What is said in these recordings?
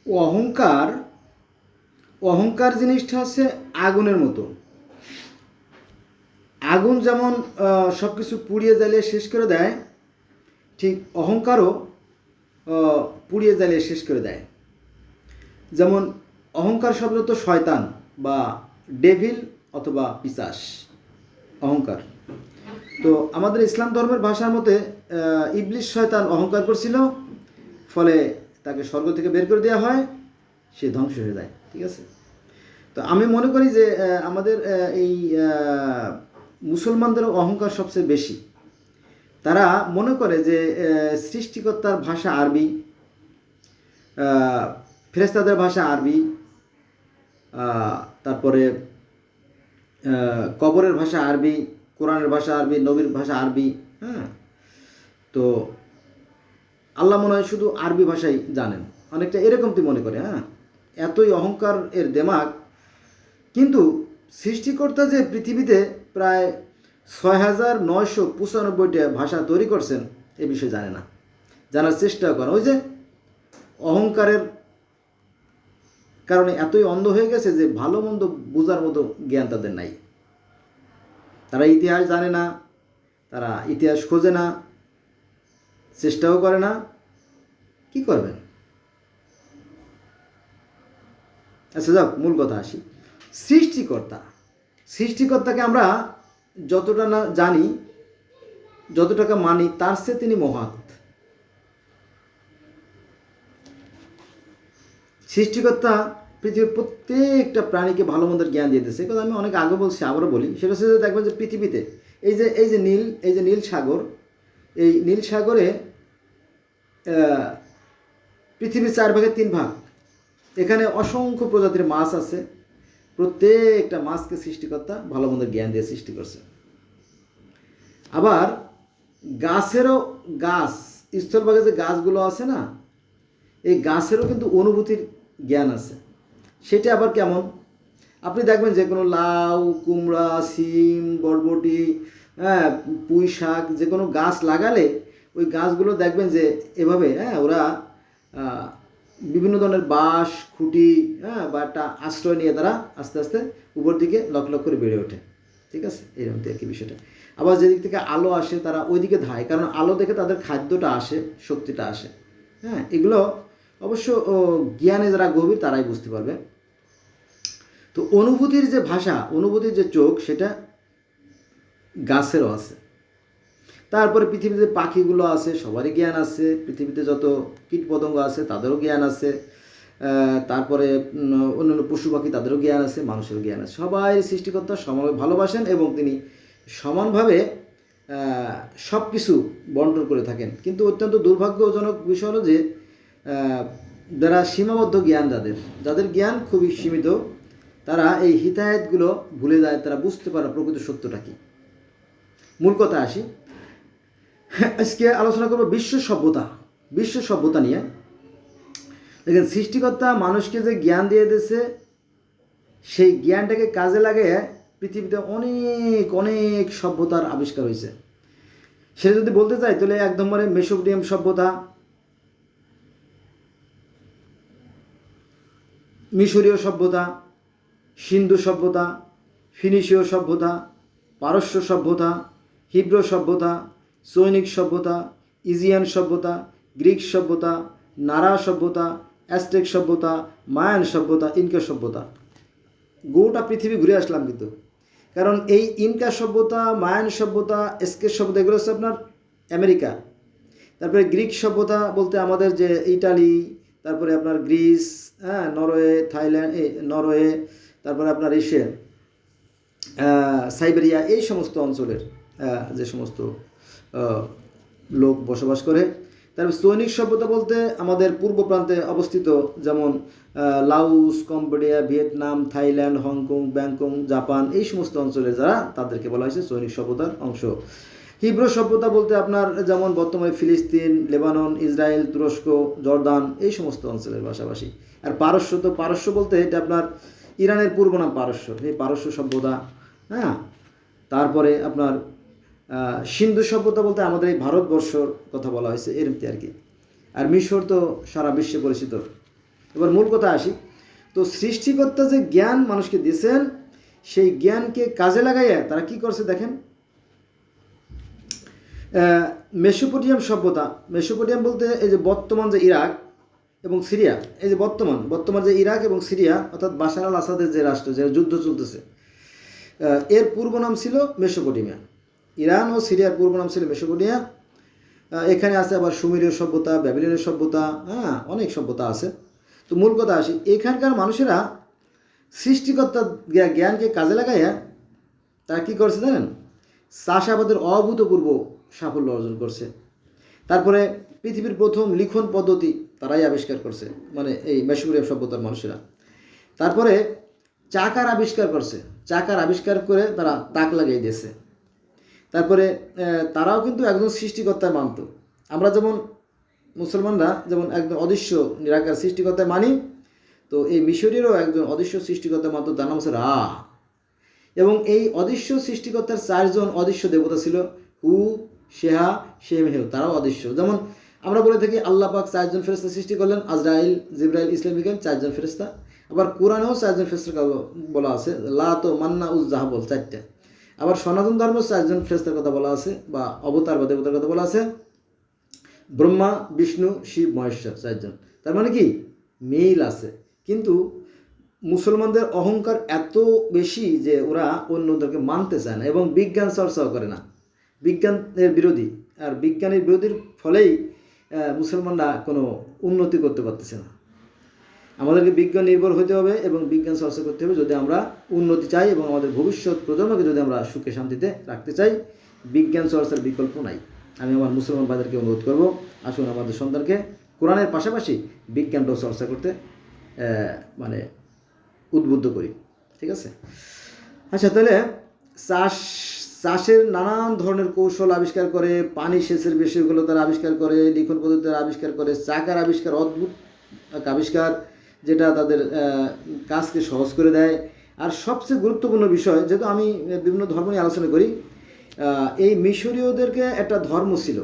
অহংকার অহংকার জিনিসটা হচ্ছে আগুনের মতো। আগুন যেমন সব কিছু পুড়িয়ে জ্বালিয়ে শেষ করে দেয়, ঠিক অহংকারও পুড়িয়ে জ্বালিয়ে শেষ করে দেয়। যেমন অহংকার শব্দ তো শয়তান বা ডেভিল অথবা পিশাচ, অহংকার। তো আমাদের ইসলাম ধর্মের ভাষার মতে ইবলিস শয়তান অহংকার করছিল, ফলে তাকে স্বর্গ থেকে বের করে দেওয়া হয়, সে ধ্বংস হয়ে যায়। ঠিক আছে? তো আমি মনে করি যে আমাদের এই মুসলমানদের অহংকার সবচেয়ে বেশি। তারা মনে করে যে সৃষ্টিকর্তার ভাষা আরবি, ফেরেশতাদের ভাষা আরবি, তারপরে কবরের ভাষা আরবি, কোরআনের ভাষা আরবি, নবীর ভাষা আরবি। হ্যাঁ, তো আল্লাহ মনে হয় শুধু আরবি ভাষাই জানেন, অনেকটা এরকম তুই মনে করে। হ্যাঁ, এতই অহংকার এর দেমাগ। কিন্তু সৃষ্টিকর্তা যে পৃথিবীতে প্রায় ৬,৯৯৫টা ভাষা তৈরি করছেন এ বিষয়ে জানে না, জানার চেষ্টাও করে। ওই যে অহংকারের কারণে এতই অন্ধ হয়ে গেছে যে ভালো মন্দ বোঝার মতো জ্ঞান তাদের নাই। তারা ইতিহাস জানে না, তারা ইতিহাস খোঁজে না, চেষ্টাও করে না। কি করবেন? আচ্ছা যাক, মূল কথা আসি। সৃষ্টিকর্তাকে আমরা যতটা না জানি, যতটাকে মানি, তার চেয়ে তিনি মহৎ। সৃষ্টিকর্তা পৃথিবীর প্রত্যেকটা প্রাণীকে ভালো মন্দের জ্ঞান দিয়ে দিয়েছে। কথা আমি অনেক আগে বলছি, আবারও বলি। সেটা হচ্ছে যে দেখবেন যে পৃথিবীতে এই যে নীল সাগর, এই নীল সাগরে পৃথিবীর 4/3 এখানে অসংখ্য প্রজাতির মাছ আছে। প্রত্যেকটা মাছকে সৃষ্টিকর্তা ভালো মন্দের জ্ঞান দিয়ে সৃষ্টি করছে। আবার গাছ স্থলভাগে যে গাছগুলো আছে না, এই গাছেরও কিন্তু অনুভূতির জ্ঞান আছে। সেটা আবার কেমন? আপনি দেখবেন যে কোনো লাউ, কুমড়া, সিম, বরবটি, হ্যাঁ, পুঁই শাক, যে কোনো গাছ লাগালে ওই গাছগুলো দেখবেন যে এভাবে, হ্যাঁ, ওরা বিভিন্ন ধরনের বাঁশ, খুঁটি, হ্যাঁ, বা একটা আশ্রয় নিয়ে তারা আস্তে আস্তে উপর দিকে লক লক করে বেড়ে ওঠে। ঠিক আছে? এরকম তো একই বিষয়টা। আবার যেদিক থেকে আলো আসে তারা ওই দিকে ধায়, কারণ আলো দেখে তাদের খাদ্যটা আসে, শক্তিটা আসে। হ্যাঁ, এগুলো অবশ্য জ্ঞানে যারা গভীর তারাই বুঝতে পারবে। তো অনুভূতির যে ভাষা, অনুভূতির যে চোখ, সেটা গাছেরও আছে। তারপরে পৃথিবীতে পাখিগুলো আছে, সবারই জ্ঞান আছে। পৃথিবীতে যত কীটপতঙ্গ আছে তাদেরও জ্ঞান আছে। তারপরে অন্যান্য পশু পাখি তাদেরও জ্ঞান আছে, মানুষের জ্ঞান আছে। সবাই সৃষ্টিকর্তা সমানভাবে ভালোবাসেন এবং তিনি সমানভাবে সব কিছু বন্টন করে থাকেন। কিন্তু অত্যন্ত দুর্ভাগ্যজনক বিষয় হলো যে যারা সীমাবদ্ধ জ্ঞান, যাদের জ্ঞান খুবই সীমিত, তারা এই হিতায়তগুলো ভুলে যায়, তারা বুঝতে পারে প্রকৃত সত্যটা কি। মূল কথা আসি। আজকে আলোচনা করবো বিশ্ব সভ্যতা নিয়ে। দেখেন, সৃষ্টিকর্তা মানুষকে যে জ্ঞান দিয়ে দিয়েছে, সেই জ্ঞানটাকে কাজে লাগিয়ে পৃথিবীতে অনেক অনেক সভ্যতার আবিষ্কার হয়েছে। সেটা যদি বলতে চাই তাহলে একদম মেসোপটেমিয়ান সভ্যতা, মিশরীয় সভ্যতা, সিন্ধু সভ্যতা, ফিনিশীয় সভ্যতা, পারস্য সভ্যতা, হিব্রু সভ্যতা, চৈনিক সভ্যতা, ইজিয়ান সভ্যতা, গ্রিক সভ্যতা, নারা সভ্যতা, অ্যাজটেক সভ্যতা, মায়ান সভ্যতা, ইনকা সভ্যতা। গোটা পৃথিবী ঘুরে আসলাম কিন্তু। কারণ এই ইনকা সভ্যতা, মায়ান সভ্যতা, অ্যাজটেক সভ্যতা এগুলো হচ্ছে আপনার আমেরিকা। তারপরে গ্রিক সভ্যতা বলতে আমাদের যে ইটালি, তারপরে আপনার গ্রিস, হ্যাঁ, নরওয়ে, তারপরে আপনার এশিয়া, সাইবেরিয়া, এই সমস্ত অঞ্চলের যে সমস্ত লোক বসবাস করে। তারপর চৈনিক সভ্যতা বলতে আমাদের পূর্ব প্রান্তে অবস্থিত, যেমন Laos, Cambodia, Vietnam, Thailand, Hong Kong, Bangkok, Japan, এই সমস্ত অঞ্চলে যারা, তাদেরকে বলা হয়েছে চৈনিক সভ্যতার অংশ। হিব্রু সভ্যতা বলতে আপনার যেমন বর্তমানে ফিলিস্তিন, লেবানন, ইসরায়েল, তুরস্ক, জর্দান, এই সমস্ত অঞ্চলের ভাষাভাষী। আর পারস্য বলতে এটা আপনার ইরানের পূর্ব নাম পারস্য, এই পারস্য সভ্যতা। হ্যাঁ, তারপরে আপনার সিন্ধু সভ্যতা বলতে আমাদের এই ভারতবর্ষর কথা বলা হয়েছে, এরকম আর কি। আর মিশর তো সারা বিশ্বে পরিচিত। এবার মূল কথা আসি। তো সৃষ্টিকর্তা যে জ্ঞান মানুষকে দিয়েছেন, সেই জ্ঞানকে কাজে লাগাইয়া তারা কি করছে দেখেন। মেসোপটেমিয়াম সভ্যতা, মেসোপটেমিয়াম বলতে এই যে বর্তমান যে ইরাক এবং সিরিয়া, এই যে বর্তমান যে ইরাক এবং সিরিয়া, অর্থাৎ বাশার আল আসাদের যে রাষ্ট্র, যে যুদ্ধ চলতেছে, এর পূর্ব নাম ছিল মেসোপটেমিয়া। ইরান ও সিরিয়ার পূর্ব নাম ছিল মেসোপটেমিয়া। এখানে আছে আবার সুমেরীয় সভ্যতা, ব্যাবিলনীয় সভ্যতা, অনেক সভ্যতা আছে। তো মূল কথা আসি, এখানকার মানুষেরা সৃষ্টিকর্তার জ্ঞানকে কাজে লাগাইয়া তারা কী করছে জানেন, চাষাবাদের অভূতপূর্ব সাফল্য অর্জন করছে। তারপরে পৃথিবীর প্রথম লিখন পদ্ধতি তারাই আবিষ্কার করছে, মানে এই মেসোপটেমিয়া সভ্যতার মানুষেরা। তারপরে চাকার আবিষ্কার করছে, চাকার আবিষ্কার করে তারা তাক লাগিয়ে দিয়েছে। তারপরে তারাও কিন্তু একজন সৃষ্টিকর্তায় মানত। আমরা যেমন মুসলমানরা যেমন একজন অদৃশ্য নিরাকার সৃষ্টিকর্তায় মানি, তো এই মিশরীয়রও একজন অদৃশ্য সৃষ্টিকর্তা মানত, তার নাম হচ্ছে রা। এবং এই অদৃশ্য সৃষ্টিকর্তার 4 জন অদৃশ্য দেবতা ছিল, হু, শেহা, শেম, হেউ, তারাও অদৃশ্য। যেমন আমরা বলে থাকি আল্লাহ পাক 4 জন ফেরেশতা সৃষ্টি করলেন, আজরাইল, জিবরাইল, ইসলামিকাল, 4 জন ফেরেশতা। আবার কোরআনেও 4 জন ফেরেশতা বলা আছে, লাত, মান্না, উজ, জাহাবল, 4টা। আবার সনাতন ধর্ম 4 জন ফেরেশতার কথা বলা আছে, বা অবতার বা দেবতার কথা বলা আছে, ব্রহ্মা, বিষ্ণু, শিব, মহেশ্বর, 4 জন। তার মানে কি মিল আছে। কিন্তু মুসলমানদের অহংকার এত বেশি যে ওরা অন্যদেরকে মানতে চায় না এবং বিজ্ঞান চর্চাও করে না, বিজ্ঞানের বিরোধী। আর বিজ্ঞানের বিরোধীর ফলেই মুসলমানরা কোনো উন্নতি করতে পারতেছে না। আমাদেরকে বিজ্ঞান নির্ভর হতে হবে এবং বিজ্ঞান চর্চা করতে হবে যদি আমরা উন্নতি চাই এবং আমাদের ভবিষ্যৎ প্রজন্মকে যদি আমরা সুখে শান্তিতে রাখতে চাই। বিজ্ঞান চর্চার বিকল্প নাই। আমি আমার মুসলমান ভাইদেরকে অনুরোধ করব, আসুন আমাদের সন্তানকে কোরআনের পাশাপাশি বিজ্ঞানটাও চর্চা করতে মানে উদ্বুদ্ধ করি, ঠিক আছে? আচ্ছা, তাহলে চাষের নানান ধরনের কৌশল আবিষ্কার করে, পানি সেচের বিষয়গুলো তারা আবিষ্কার করে, লিখন পদ্ধতি তারা আবিষ্কার করে, চাকার আবিষ্কার, অদ্ভুত আবিষ্কার যেটা তাদের কাজকে সহজ করে দেয়। আর সবচেয়ে গুরুত্বপূর্ণ বিষয়, যেহেতু আমি বিভিন্ন ধর্ম নিয়ে আলোচনা করি, এই মিশরীয়দেরকে একটা ধর্ম ছিল।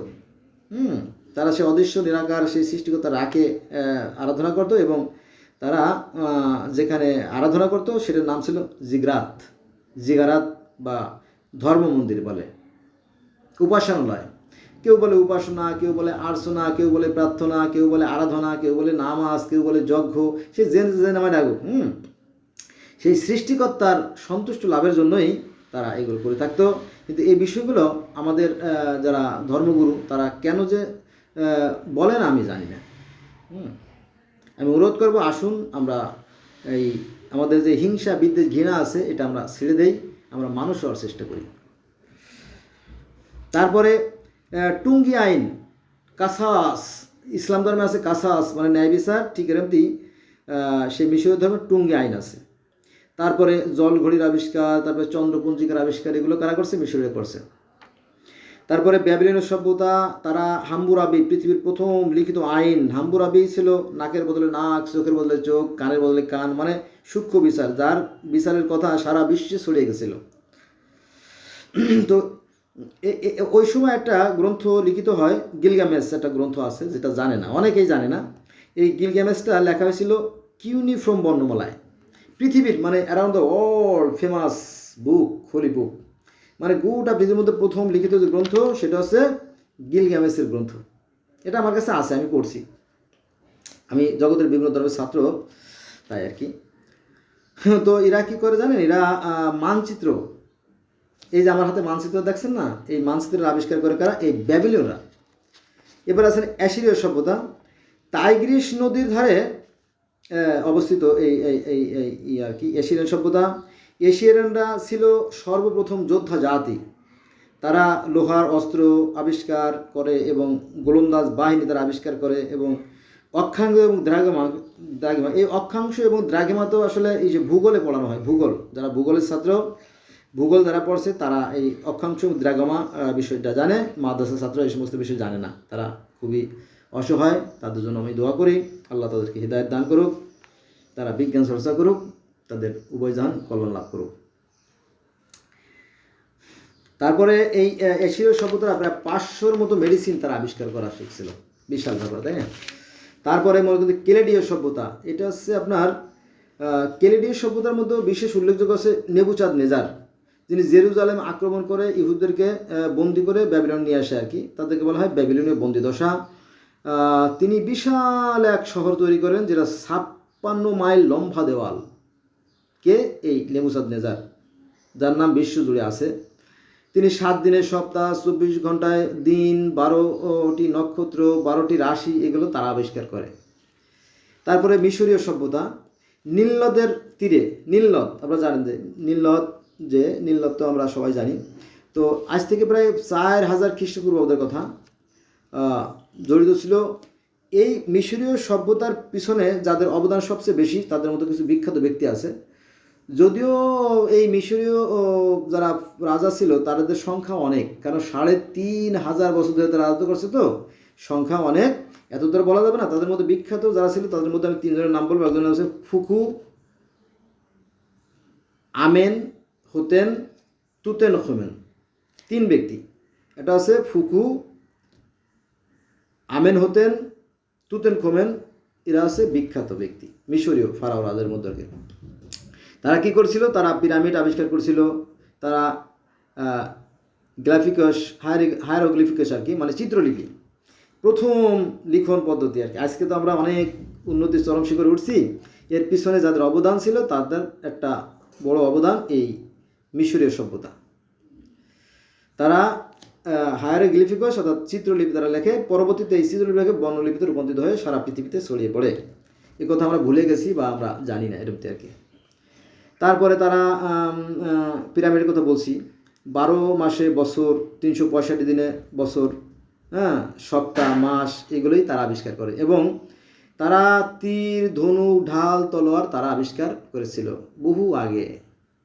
তারা সে অদৃশ্য নিরাকার সেই সৃষ্টিকর্তা রাকে আরাধনা করত এবং তারা যেখানে আরাধনা করত সেটার নাম ছিল জিগারাত বা ধর্ম মন্দির বলে, উপাসনালয়। কেউ বলে উপাসনা, কেউ বলে আর্চনা, কেউ বলে প্রার্থনা, কেউ বলে আরাধনা, কেউ বলে নামাজ, কেউ বলে যজ্ঞ, সে যে নামে ডাকুক। সেই সৃষ্টিকর্তার সন্তুষ্ট লাভের জন্যই তারা এগুলো করে থাকতো। কিন্তু এই বিষয়গুলো আমাদের যারা ধর্মগুরু তারা কেন যে বলে না আমি জানি না। আমি অনুরোধ করব, আসুন আমরা এই আমাদের যে হিংসা, বিদ্বেষ, ঘৃণা আছে এটা আমরা ছেড়ে দেই, আমরা মানুষ হওয়ার চেষ্টা করি। তারপরে টুঙ্গি আইন, কাসাস, ইসলাম ধর্মে আছে কাসাস মানে ন্যায় বিচার, ঠিক এরকমই সেই মিশরীয় ধর্মে টুঙ্গি আইন আছে। তারপরে জল ঘড়ির আবিষ্কার, তারপরে চন্দ্রপঞ্জিকার আবিষ্কার, এগুলো কারা করছে? মিশরীয় করছে। তারপরে ব্যাবিলনীয় সভ্যতা, তারা হাম্বুরাবি, পৃথিবীর প্রথম লিখিত আইন। হাম্বুরাবি ছিল নাকের বদলে নাক, চোখের বদলে চোখ, কানের বদলে কান, মানে সূক্ষ্ম বিচার, যার বিচারের কথা সারা বিশ্বে ছড়িয়ে গেছিল। তো ওই সময় একটা গ্রন্থ লিখিত হয়, গিলগামেশ, একটা গ্রন্থ আছে যেটা জানে না, অনেকেই জানে না। এই গিলগামেশটা লেখা হয়েছিল কিউনিফর্ম বর্ণমালায়। পৃথিবীর মানে around the world famous book, holy book, মানে গোটা পৃথিবীর মধ্যে প্রথম লিখিত যে গ্রন্থ সেটা হচ্ছে গিলগামেশের গ্রন্থ। এটা আমার কাছে আছে, আমি পড়ছি। আমি জগতের বিভিন্ন ধর্মের ছাত্র, তাই আর কি। তো এরা কী করে জানেন? এরা মানচিত্র, এই যে আমার হাতে মানচিত্র দেখছেন না, এই মানচিত্রের আবিষ্কার করে কারা? এই ব্যাবিলনীয়রা। এবার আছেন অ্যাসিরীয় সভ্যতা, টাইগ্রিস নদীর ধারে অবস্থিত এই এই এই এই আর কি এশিয়ান সভ্যতা। এশিয়ানরা ছিল সর্বপ্রথম যোদ্ধা জাতি। তারা লোহার অস্ত্র আবিষ্কার করে এবং গোলন্দাজ বাহিনী তারা আবিষ্কার করে এবং অক্ষাংশ এবং দ্রাঘিমা, এই অক্ষাংশ এবং দ্রাঘিমা তো আসলে এই যে ভূগোলে পড়ানো হয়, ভূগোল, যারা ভূগোলের ছাত্র, ভূগোল যারা পড়ছে তারা এই অক্ষাংশ এবং দ্রাঘিমা বিষয়টা জানে। মাদ্রাসা ছাত্র এই সমস্ত বিষয় জানে না, তারা খুবই অসহায়। তাদের জন্য আমি দোয়া করি, আল্লাহ তাদেরকে হিদায়াত দান করুক, তারা বিজ্ঞান চর্চা করুক, তাদের উভয়জান কল্যাণ লাভ করুক। তারপরে এই এশীয় সভ্যতারা প্রায় 500-র মতো মেডিসিন তারা আবিষ্কার করা শিখছিল, বিশাল ব্যাপার, তাই না? তারপরে মনে করি কেলেডীয় সভ্যতা, এটা হচ্ছে আপনার কেলেডীয় সভ্যতার মধ্যে বিশেষ উল্লেখযোগ্য আছে নেবুচাঁদ নেজার, যিনি জেরুজালেম আক্রমণ করে ইহুদদেরকে বন্দি করে ব্যাবিলন নিয়ে আসে আর কি, তাদেরকে বলা হয় ব্যাবিলনীয় বন্দিদশা। তিনি বিশাল এক শহর তৈরি করেন যেটা 56 মাইল লম্বা দেওয়াল। কে? এই নেবুচাঁদ নেজার, যার নাম বিশ্বজুড়ে আছে। তিনি 7 দিনের সপ্তাহ, 24 ঘন্টায় দিন, 12টি নক্ষত্র, 12টি রাশি, এগুলো তারা আবিষ্কার করে। তারপরে মিশরীয় সভ্যতা, নীল নদের তীরে, নীল নদ আপনারা জানেন যে নীল নদ তো আমরা সবাই জানি। তো আজ থেকে প্রায় 4000 খ্রিস্টপূর্বাব্দের কথা জড়িত ছিল। এই মিশরীয় সভ্যতার পিছনে যাদের অবদান সবচেয়ে বেশি, তাদের মধ্যে কিছু বিখ্যাত ব্যক্তি আছে। যদিও এই মিশরীয় যারা রাজা ছিল তাদের সংখ্যা অনেক, কারণ 3500 বছর ধরে তারা রাজত্ব করছে, তো সংখ্যা অনেক, এত ধরে বলা যাবে না। তাদের মধ্যে বিখ্যাত যারা ছিল তাদের মধ্যে আমি 3 জনের নাম বলবো। একজন হচ্ছে ফুকু, আমেন হোতেন, তুতেনখমেন, 3 ব্যক্তি। এটা হচ্ছে ফুকু, আমেন হোতেন, তুতেনখমেন, এরা হচ্ছে বিখ্যাত ব্যক্তি মিশরীয় ফারাও রাজাদের মধ্যে। তারা কি করছিল? তারা পিরামিড আবিষ্কার করছিল, তারা গ্রাফিকাস, হায়ারোগ্লিফিকাস আর কি, মানে চিত্রলিপি, প্রথম লিখন পদ্ধতি আর কি। আজকে তো আমরা অনেক উন্নতির চরম শিখরে উঠছি, এর পিছনে যাদের অবদান ছিল তাদের একটা বড় অবদান এই মিশরীয় সভ্যতা। তারা হায়ারোগ্লিফিকাস অর্থাৎ চিত্রলিপি তারা লেখে, পরবর্তীতে এই চিত্রলিপিকে বর্ণলিপিতে রূপান্তরিত হয়ে সারা পৃথিবীতে ছড়িয়ে পড়ে। এ কথা আমরা ভুলে গেছি বা আমরা জানি না এরকম আর কি। তারপরে তারা পিরামিডের কথা বলছি, 12 মাসে বছর, 365 দিনে বছর, সপ্তাহ, মাস, এগুলোই তারা আবিষ্কার করে। এবং তারা তীর, ধনু, ঢাল, তলোয়ার তারা আবিষ্কার করেছিল বহু আগে,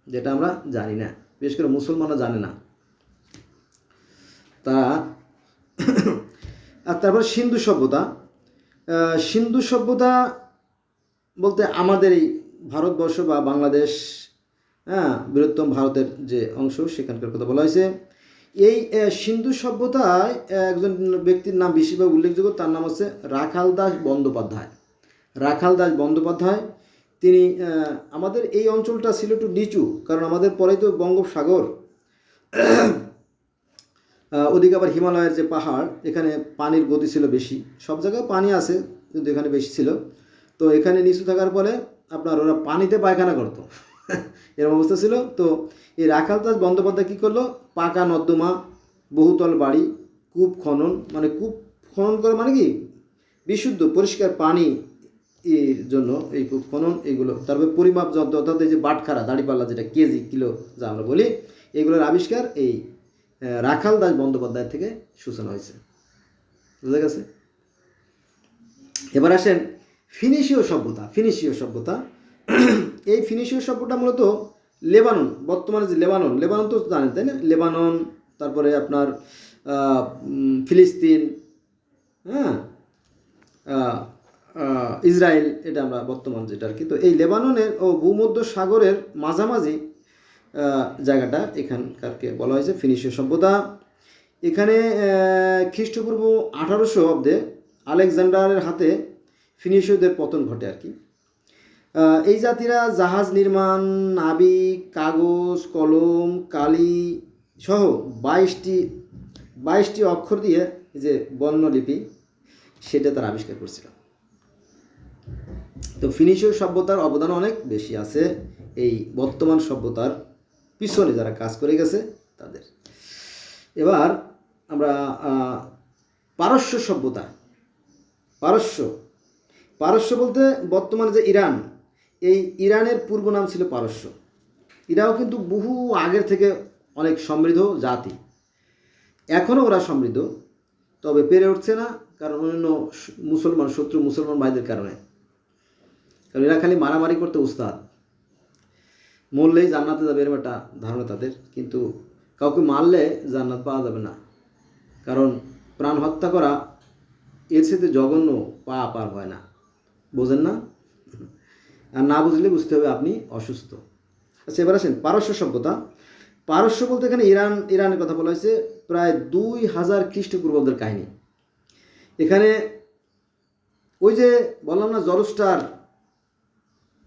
যেটা আমরা জানি না, বিশেষ করে মুসলমানরা জানে না তারা। আর তারপর সিন্ধু সভ্যতা। সিন্ধু সভ্যতা বলতে আমাদের এই ভারতবর্ষ বা বাংলাদেশ, বৃহত্তম ভারতের যে অংশ, সেখানকার কথা বলা হয়েছে। এই সিন্ধু সভ্যতায় একজন ব্যক্তির নাম বেশিরভাগ উল্লেখযোগ্য, তার নাম হচ্ছে রাখাল দাস বন্দ্যোপাধ্যায়। রাখাল দাস বন্দ্যোপাধ্যায়, তিনি আমাদের এই অঞ্চলটা ছিল একটু নিচু, কারণ আমাদের পরেই তো বঙ্গোপসাগর, ওদিকে আবার হিমালয়ের যে পাহাড়, এখানে পানির গতি ছিল বেশি। সব জায়গায় পানি আছে কিন্তু এখানে বেশি ছিল। তো এখানে নিচু থাকার পরে আপনার ওরা পানিতে পায়খানা করতো এরকম অবস্থা ছিল। তো এই রাখাল দাস বন্দ্যোপাধ্যায় কী করলো? পাকা নর্দমা, বহুতল বাড়ি, কূপ খনন, মানে কূপ খনন করে মানে কি বিশুদ্ধ পরিষ্কার পানি এর জন্য এই কূপ খনন, এইগুলো। তারপরে পরিমাপ যন্ত্র, অর্থাৎ এই যে বাটখারা, দাড়িপাল্লা, যেটা কেজি, কিলো যা আমরা বলি, এগুলোর আবিষ্কার এই রাখাল দাস বন্দ্যোপাধ্যায় থেকে সূচনা হয়েছে। বুঝা গেছে? এবার আসেন ফিনিশীয় সভ্যতা। ফিনিশীয় সভ্যতা, এই ফিনিশীয় সভ্যতা মূলত লেবানন, বর্তমানে যে লেবানন তো জানেন তাই না? লেবানন, তারপরে আপনার ফিলিস্তিন, ইসরায়েল, এটা আমরা বর্তমান যেটা আর কি। তো এই লেবাননের ও ভূমধ্য সাগরের মাঝামাঝি জায়গাটা, এখানকারকে বলা হয়েছে ফিনিশীয় সভ্যতা। এখানে খ্রিস্টপূর্ব 1800 অব্দে আলেকজান্ডারের হাতে ফিনিশীয়দের পতন ঘটে আর কি। এই জাতিরা জাহাজ নির্মাণ, নাবিক, কাগজ, কলম, কালি সহ 22টি অক্ষর দিয়ে যে বর্ণলিপি, সেটা তারা আবিষ্কার করছিল। তো ফিনিশীয় সভ্যতার অবদান অনেক বেশি আছে এই বর্তমান সভ্যতার পিছনে যারা কাজ করে গেছে তাদের। এবার আমরা পারস্য সভ্যতা। পারস্য বলতে বর্তমানে যে ইরান, এই ইরানের পূর্ব নাম ছিল পারস্য। এরাও কিন্তু বহু আগের থেকে অনেক সমৃদ্ধ জাতি। এখনও ওরা সমৃদ্ধ, তবে পেরে উঠছে না, কারণ অন্যান্য শত্রু মুসলমান ভাইদের কারণে। কারণ এরা খালি মারামারি করতে উস্তাদ, মরলেই জান্নাতে যাবে এরকম একটা ধারণা তাদের। কিন্তু কাউকে মারলে জান্নাত পাওয়া যাবে না, কারণ প্রাণ হত্যা করা এর সাথে জঘন্য পাপ আর হয় না। বোঝেন না? আর না বুঝলে বুঝতে হবে আপনি অসুস্থ। আচ্ছা, এবার আসেন পারস্য সভ্যতা। পারস্য বলতে এখানে ইরানের কথা বলা হয়েছে, প্রায় 2000 খ্রিস্টপূর্বাব্দের কাহিনী। এখানে ওই যে বললাম না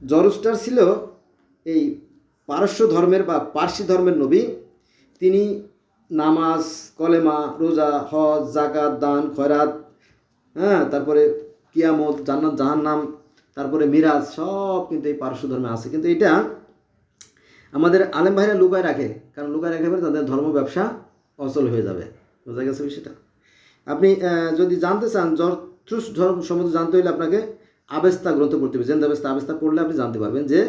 জরস্টার ছিল এই পারস্য ধর্মের বা পার্সি ধর্মের নবী। তিনি নামাজ, কলেমা, রোজা, হজ, জাকাত, দান, খয়রাত, হ্যাঁ, তারপরে কিয়ামত, জান্নাত, জাহান্নাম, তারপরে মিরাজ, সব কিন্তু এই পারস্য ধর্মে আছে। কিন্তু এটা আমাদের আলেম ভাইরা লুকায় রাখে, কারণ লুকায় রাখলে পরে তাদের ধর্ম ব্যবসা অচল হয়ে যাবে। বোঝা গেছে বিষয়টা? আপনি যদি জানতে চান জরথ্রুস ধর্ম সম্বন্ধে জানতে হলে আপনাকে আবেস্তা গ্রন্থ পড়তে হবে। জেন্দাবেস্তা আবেস্তা পড়লে আপনি জানতে পারবেন যে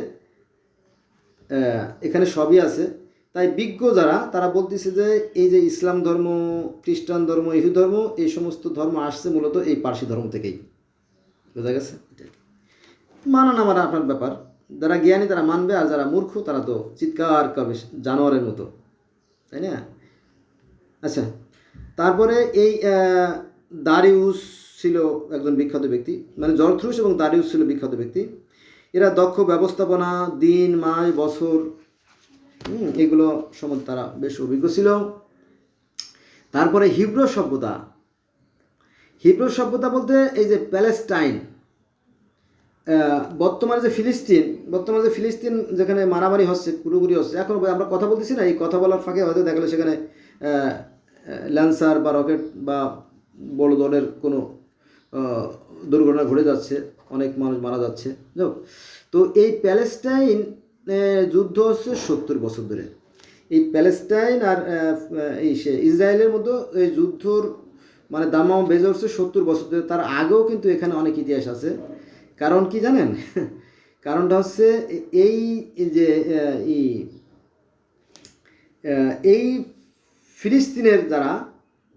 এখানে সবই আছে। তাই বিজ্ঞ যারা তারা বলতেছে যে এই যে ইসলাম ধর্ম, খ্রিস্টান ধর্ম, ইহুদি ধর্ম, এই সমস্ত ধর্ম আসছে মূলত এই পার্সি ধর্ম থেকেই। বোঝা গেছে? মানা না মানা আপনার ব্যাপার। যারা জ্ঞানী তারা মানবে, আর যারা মূর্খ তারা তো চিৎকার করবে জানোয়ারের মতো, তাই না? আচ্ছা, তারপরে এই দারিউস ছিল একজন বিখ্যাত ব্যক্তি, মানে জরথ্রুস এবং দারিউস ছিল বিখ্যাত ব্যক্তি। এরা দক্ষ ব্যবস্থাপনা, দিন, মাস, বছর, এগুলো সম্বন্ধে তারা বেশ অভিজ্ঞ ছিল। তারপরে হিব্রু সভ্যতা বলতে এই যে প্যালেস্টাইন, বর্তমানে যে ফিলিস্তিন যেখানে মারামারি হচ্ছে, পুরোপুরি হচ্ছে, এখন আমরা কথা বলতেছি না, এই কথা বলার ফাঁকে হয়তো দেখালে সেখানে ল্যান্সার বা রকেট বা বড় ধরনের কোনো দুর্ঘটনা ঘটে যাচ্ছে, অনেক মানুষ মারা যাচ্ছে। তো এই প্যালেস্টাইন যুদ্ধ হচ্ছে 70 বছর ধরে। এই প্যালেস্টাইন আর এই ইসরায়েলের মধ্যে এই যুদ্ধর মানে দামাও বেজে উঠছে 70 বছর ধরে। তার আগেও কিন্তু এখানে অনেক ইতিহাস আছে। কারণ কি জানেন? কারণটা হচ্ছে এই যে এই ফিলিস্তিনের যারা,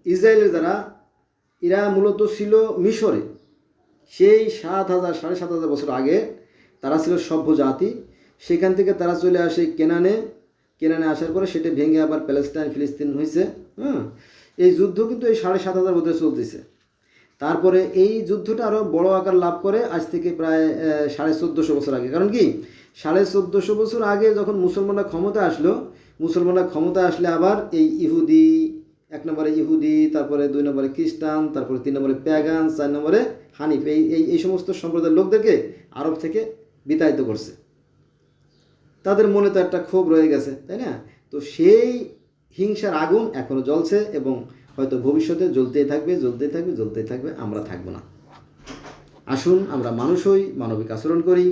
ইসরায়েলের যারা, এরা মূলত ছিল মিশরে। সেই 7,000-7,500 বছর আগে তারা ছিল সভ্য জাতি। সেখান থেকে তারা চলে আসে কেনানে আসার পরে সেটা ভেঙে আবার ফিলিস্তিন হয়েছে। এই যুদ্ধ কিন্তু এই 7,500 বছর চলতেছে। তারপরে এই যুদ্ধটা আরও বড় আকার লাভ করে আজ থেকে প্রায় 1450 বছর আগে। কারণ কি 1450 বছর আগে যখন মুসলমানরা ক্ষমতা আসলে আবার এই ইহুদি, 1 নম্বরে ইহুদি, তারপরে 2 নম্বরে খ্রিস্টান, তারপরে 3 নম্বরে প্যাগান, 4 নম্বরে হানিফ, এই সমস্ত সম্প্রদায়ের লোকদেরকে আরব থেকে বিতাড়িত করছে। তাদের মনে তো একটা ক্ষোভ রয়ে গেছে, তাই না? তো সেই হিংসার আগুন এখনো জ্বলছে এবং হয়তো ভবিষ্যতে জ্বলতেই থাকবে। আমরা থাকবো না। আসুন আমরা মানুষ হই, মানবিক আচরণ করি,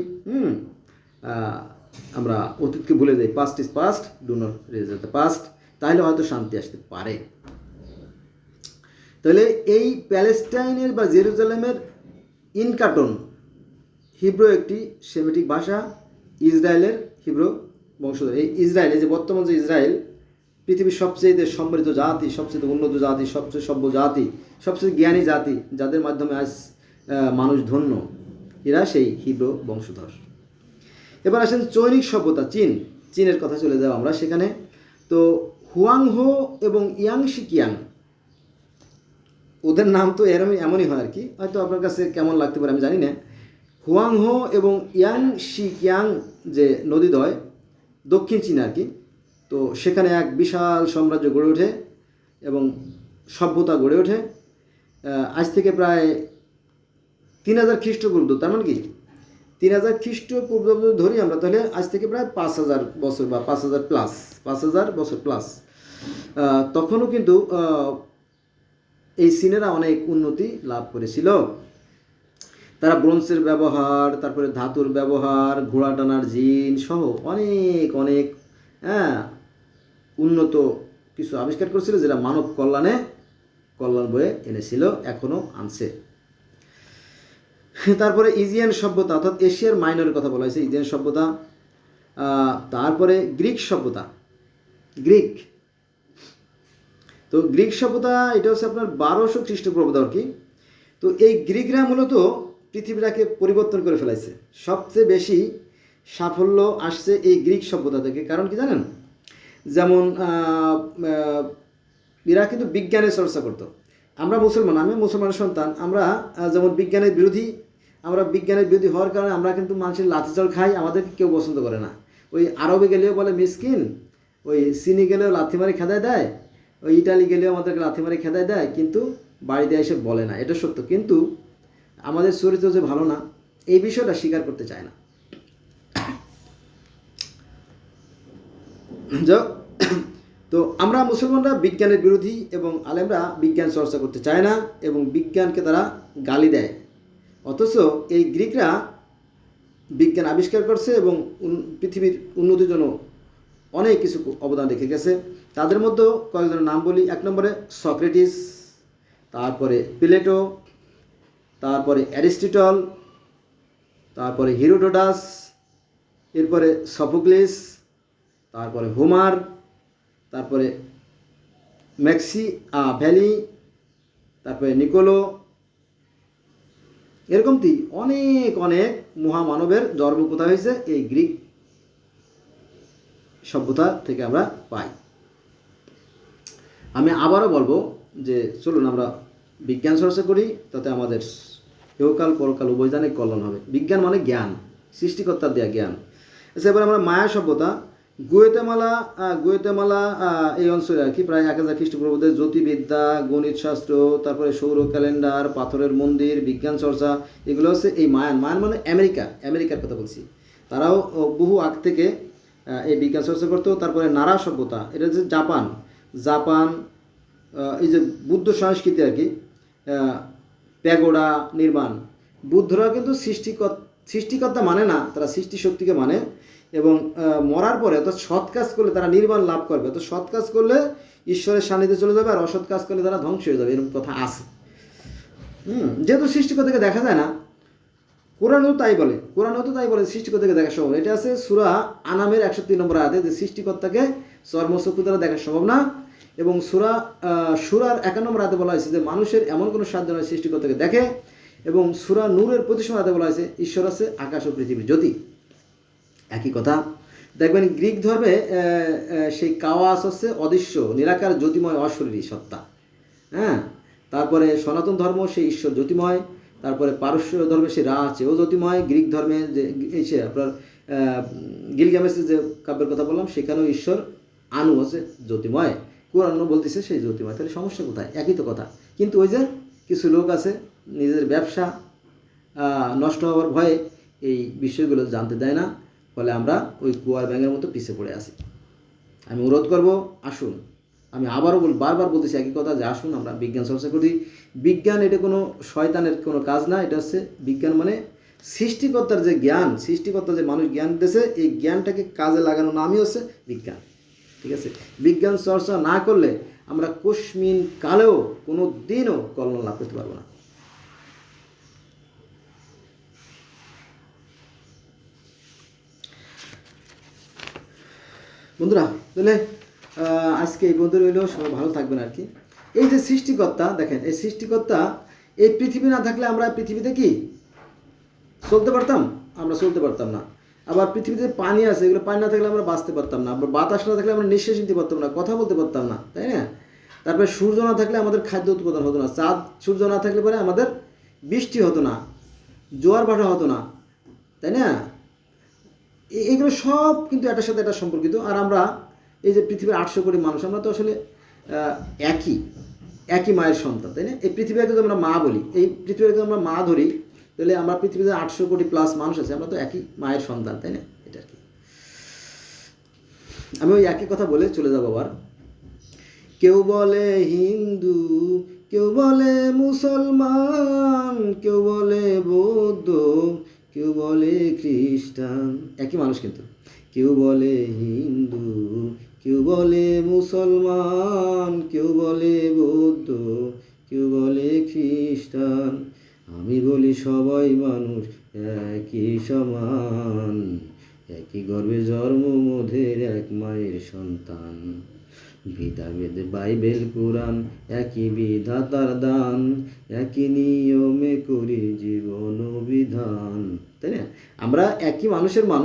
আমরা অতীতকে ভুলে যাই। Past is past, do not raise the past. তাহলে হয়তো শান্তি আসতে পারে। তাহলে এই প্যালেস্টাইনের বা জেরুজালেমের ইনকাটন হিব্রু একটি সেমিটিক ভাষা, ইসরায়েলের হিব্রু বংশধর। এই ইসরায়েল, এই যে বর্তমান যে ইসরায়েল, পৃথিবীর সবচেয়ে সমৃদ্ধ জাতি, সবচেয়ে উন্নত জাতি, সবচেয়ে সভ্য জাতি, সবচেয়ে জ্ঞানী জাতি, যাদের মাধ্যমে আজ মানুষ ধন্য, এরা সেই হিব্রু বংশধর। এবার আসেন চৈনিক সভ্যতা, চীনের কথা চলে যাও আমরা সেখানে। তো হুয়াংহো এবং ইয়াংশিকিয়াং, ওদের নাম তো এমনই হয় আর কি, হয়তো আপনার কাছে কেমন লাগতে পারে আমি জানি না। হুয়াংহো এবং ইয়াংশিকিয়াং যে নদীদ্বয়, দক্ষিণ চীন আর কি। তো সেখানে এক বিশাল সাম্রাজ্য গড়ে ওঠে এবং সভ্যতা গড়ে ওঠে। আজ থেকে প্রায় 3000 খ্রিস্টপূর্ব, তার মানে কি 3000 খ্রিস্টপূর্বাব্দ ধরি আমরা, তাহলে আজ থেকে প্রায় 5000 বছর বা 5000 বছর প্লাস। তখনও কিন্তু এই চীনেরা অনেক উন্নতি লাভ করেছিল। তারা ব্রোঞ্জের ব্যবহার, তারপরে ধাতুর ব্যবহার, ঘোড়া টানার জিন সহ অনেক উন্নত কিছু আবিষ্কার করেছিল, যেটা মানব কল্যাণ বয়ে এনেছিল, এখনও আনছে। তারপরে ইজিয়ান সভ্যতা, অর্থাৎ এশিয়ার মাইনরের কথা বলা হয়েছে, ইজিয়ান সভ্যতা। তারপরে গ্রিক সভ্যতা, তো গ্রিক সভ্যতা এটা হচ্ছে আপনার 1200 খ্রিস্টপূর্বাব্দ আর কি। তো এই গ্রিকরা মূলত পৃথিবীটাকে পরিবর্তন করে ফেলাইছে। সবচেয়ে বেশি সাফল্য আসছে এই গ্রিক সভ্যতা থেকে। কারণ কি জানেন? যেমন এরা কিন্তু বিজ্ঞানের চর্চা করতো। আমি মুসলমানের সন্তান, আমরা যেমন বিজ্ঞানের বিরোধী হওয়ার কারণে আমরা কিন্তু মানুষের লাঠিচাল খাই, আমাদেরকে কেউ পছন্দ করে না। ওই আরবে গেলেও বলে মিসকিন, ওই চিনি গেলেও লাথি মারি খেদায় দেয়, ওই ইটালি গেলেও আমাদেরকে লাথি মারি খেদায় দেয়, কিন্তু বাড়িতে এসে বলে না। এটা সত্য। কিন্তু আমাদের চরিত্র যে ভালো না, এই বিষয়টা স্বীকার করতে চায় না। তো আমরা মুসলমানরা বিজ্ঞানের বিরোধী এবং আলেমরা বিজ্ঞান চর্চা করতে চায় না এবং বিজ্ঞানকে তারা গালি দেয়। অথচ এই গ্রিকরা বিজ্ঞান আবিষ্কার করছে এবং পৃথিবীর উন্নতির জন্য অনেক কিছু অবদান রেখে গেছে। তাদের মধ্যে কয়েকজনের নাম বলি। 1 নম্বরে সক্রেটিস, তারপরে প্লেটো, তারপরে অ্যারিস্টটল, তারপরে হিরোডোটাস, এরপরে সফোক্লিস, তারপরে হোমার, তারপরে ভ্যালি, তারপরে নিকোলো। এরকমটি অনেক অনেক মহামানবের জন্ম কোথায় হয়েছে? এই গ্রিক সভ্যতা থেকে আমরা পাই। আমি আবারও বলবো যে চলুন আমরা বিজ্ঞান চর্চা করি, তাতে আমাদের ইহকাল পরকাল উভয়দানে কল্যাণ হবে। বিজ্ঞান মানে জ্ঞান, সৃষ্টিকর্তার দেয়া জ্ঞান। আচ্ছা, এবার আমরা মায়া সভ্যতা। গুয়েতেমালা এই অঞ্চলে আর কি প্রায় 1000 খ্রিস্টপূর্বাব্দে জ্যোতির্বিদ্যা, গণিত শাস্ত্র, তারপরে সৌর ক্যালেন্ডার, পাথরের মন্দির, বিজ্ঞান চর্চা, এগুলো হচ্ছে এই মায়ান মানে আমেরিকার কথা বলছি। তারাও বহু আগ থেকে এই বিজ্ঞান চর্চা করতো। তারপরে নারা সভ্যতা, এটা হচ্ছে জাপান, এই যে বুদ্ধ সংস্কৃতি আর কি, প্যাগোডা নির্মাণ। বুদ্ধরা কিন্তু সৃষ্টিকর্তা মানে না, তারা সৃষ্টি শক্তিকে মানে এবং মরার পরে অর্থাৎ সৎ কাজ করলে তারা নির্বাণ লাভ করবে। অর্থাৎ সৎ কাজ করলে ঈশ্বরের সান্নিধ্যে চলে যাবে, আর অসৎ কাজ করলে তারা ধ্বংস হয়ে যাবে, এরকম কথা আছে। যেহেতু সৃষ্টিকর্তাকে দেখা যায় না, কোরআনও তাই বলে সৃষ্টিকর্তাকে দেখা সম্ভব। এটা আছে সূরা আনামের 103 নম্বর আয়াতে, যে সৃষ্টিকর্তাকে চর্মচক্ষু দ্বারা দেখা সম্ভব না। এবং সূরার 51 নম্বর আয়াতে বলা হয়েছে যে মানুষের এমন কোনো সাধ্য নয় সৃষ্টিকর্তাকে দেখে। এবং সূরা নূরের 25 নম্বর আয়াতে বলা হয়েছে ঈশ্বর আছে আকাশ ও পৃথিবীর জ্যোতি। একই কথা দেখবেন গ্রিক ধর্মে সেই কাওয়াস হচ্ছে অদৃশ্য নিরাকার জ্যোতিময় অশরীরী সত্তা। হ্যাঁ, তারপরে সনাতন ধর্ম সেই ঈশ্বর জ্যোতিময়। তারপরে পারস্য ধর্মে সে রা আছে ও জ্যোতিময়। গ্রিক ধর্মে যে সে আপনার গিলগামেশের যে কাব্যের কথা বললাম, সেখানেও ঈশ্বর আনু আছে জ্যোতিময়। কোরআনও বলতেছে সেই জ্যোতিময়। তাহলে সমস্যা কোথায়? একই তো কথা। কিন্তু ওই যে কিছু লোক আছে নিজেদের ব্যবসা নষ্ট হওয়ার ভয়ে এই বিষয়গুলো জানতে দেয় না, ফলে আমরা ওই কুয়ার ব্যাঙের মতো পিছিয়ে পড়ে আসি। আমি অনুরোধ করব, আসুন, আমি আবারও বারবার বলতেছি একই কথা, যে আসুন আমরা বিজ্ঞান চর্চা করি। বিজ্ঞান এটা কোনো শয়তানের কোনো কাজ না। এটা হচ্ছে বিজ্ঞান মানে সৃষ্টিকর্তার যে জ্ঞান, সৃষ্টিকর্তা যে মানুষ জ্ঞান দিয়েছে, এই জ্ঞানটাকে কাজে লাগানো নামই হচ্ছে বিজ্ঞান। ঠিক আছে? বিজ্ঞান চর্চা না করলে আমরা কোশ্মিন কালেও কোনো দিনও কল্যাণ লাভ করতে পারবো না। বন্ধুরা, তাহলে আজকে এই পর্যন্ত রইল। সবাই ভালো থাকবেন আর কি। এই যে সৃষ্টিকর্তা, দেখেন এই সৃষ্টিকর্তা, এই পৃথিবী না থাকলে আমরা পৃথিবীতে কি চলতে পারতাম? আমরা চলতে পারতাম না। আবার পৃথিবীতে পানি আছে, এগুলো পানি না থাকলে আমরা বাঁচতে পারতাম না। আবার বাতাস না থাকলে আমরা নিঃশ্বাস নিতে পারতাম না, কথা বলতে পারতাম না, তাই না? তারপরে সূর্য না থাকলে আমাদের খাদ্য উৎপাদন হতো না। সূর্য না থাকলে পরে আমাদের বৃষ্টি হতো না, জোয়ার ভাটা হতো না, তাই না? এগুলো সব কিন্তু এটার সাথে এটা সম্পর্কিত। আর আমরা এই যে পৃথিবীর 800 কোটি মানুষ, আমরা তো আসলে একই মায়ের সন্তান, তাই না? এই পৃথিবীকে যদি আমরা মা বলি, এই পৃথিবীকে আমরা মা ধরি, তাহলে আমরা পৃথিবীতে 800 কোটি প্লাস মানুষ আছে, আমরা তো একই মায়ের সন্তান, তাই না? এটা আর কি। আমি ওই একই কথা বলে চলে যাবো আবার। কেউ বলে হিন্দু, কেউ বলে মুসলমান, কেউ বলে বৌদ্ধ, কেউ বলে খ্রিস্টান, একই মানুষ কিন্তু। কেউ বলে হিন্দু, কেউ বলে মুসলমান, কেউ বলে বৌদ্ধ, কেউ বলে খ্রিস্টান, আমি বলি সবাই মানুষ একই সমান, একই গর্ভে জন্ম মোদের এক মায়ের সন্তান, ভেদাভেদ বাইবেল কোরআন একই বিধাতার দান, একই নিয়মে করি জীবন বিধান, তাই না? আমরা একই মানুষের মানুষ।